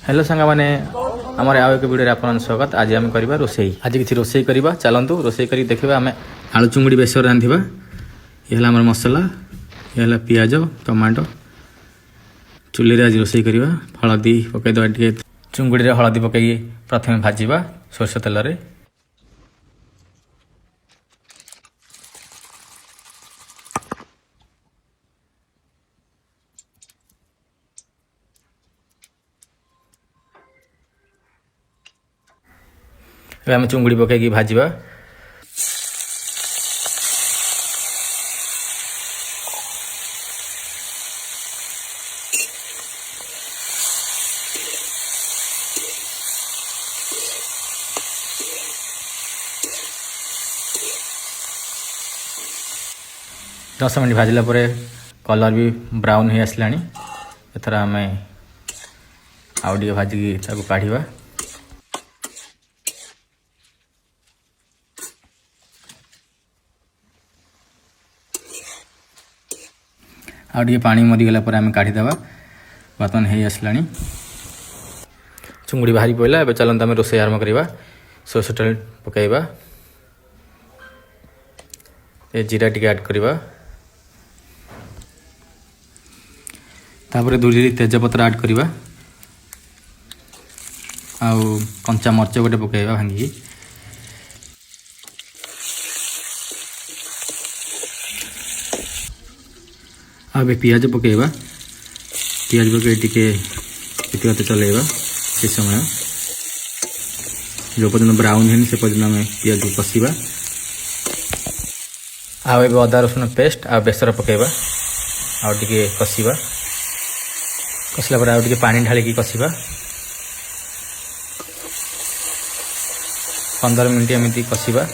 Hello सांग मैंने आमर आउ एक वीडियो आपन स्वागत। आज आम करवा रोसई। आज किसी रोसई करवा चलतु रोसई कर देखा आम आलू चुंगुड़ी बेसर रांधिबा। ये आम मसला ये पियाज टमाटो चुली आज रोसई करवा। हलदी पकईदे टे चुंगुड़ी हलदी पकई प्रथम भाजवा सोरष तेल। आम चुंगुड़ी पकईकी भाजवा। दस मिनट भाजला पर कलर भी ब्राउन हो आसला। एथर आम आउ टे भाजिकी काढ़ा। आउ पानी मरीगला आम काढ़ीदे। बर्तमान हो आसला चुंगुड़ी बाहरी पड़ा। ए चलते आम रोसई आरंभ करवा। सोरष तेल पकईवा। जीरा टी ऐड करवा। तापर दूरी तेजपत्र ऐड करवा। आउ कंचा मर्च गोटे पकईवा भांगी। अब पियाज पकईवा। पियाज पकई टे चलैवा। से समय जो पर्यटन ब्राउन है से पर्यटन आम पियाज को कषा। आउ ए अदा रसुण पेस्ट आ बेसर पकईवा। आउ टे कषा। कषला पर आउ टे पानी ढालिकी कषा। 15 मिनट एमती कषा।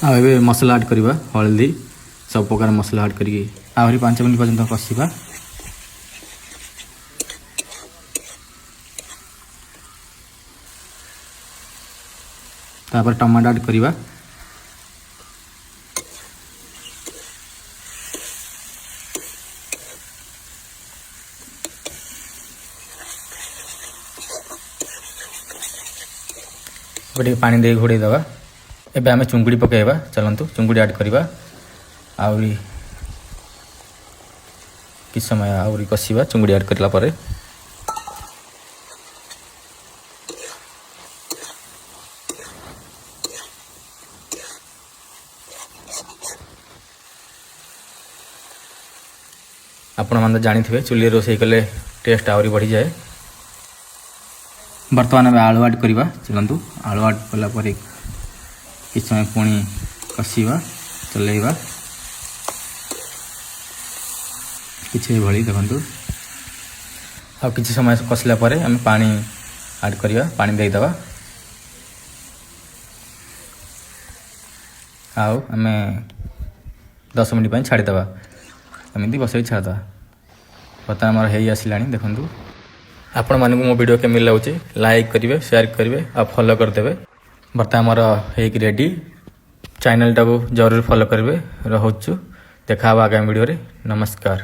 आउ मसला ऐड करवा। हल्दी सब प्रकार मसला ऐड करी आहरी 5 मिनट पर्यटन कषा। तापर टमाटो ऐड करवा। गोटे पानी दे घोड़े दवा। एबे आमे चुंगुड़ी पकईवा। चलतु चुंगुड़ी ऐड करवा। आउरी कि समय आउरी कषा। चुंगुड़ी ऐड करला परे आपण मैंने जानी चुली रोसई कले टेस्ट आहरी बढ़ी जाए। बर्तमान आम आलू ऐड करवा। चलतु आलू ऐड कलापर कि समय पुणी कषा चलैवा। किसी भली देखु आ कि समय कषला आम पानी ऐड करवा। पानी देदेवा। आउ आम 10 मिनट छाड़ीदे। एमती बस छाड़ीदे। बर्तमान आम हो आसला देखु। आपण मानक मो वीडियो केमी लगे लाइक करेंगे शेयर करेंगे और फॉलो करदे। बर्तमान आमर हो रेडी। चैनल टाको जरूर फॉलो करेंगे। रोचु देखा आगामी वीडियो रे। नमस्कार।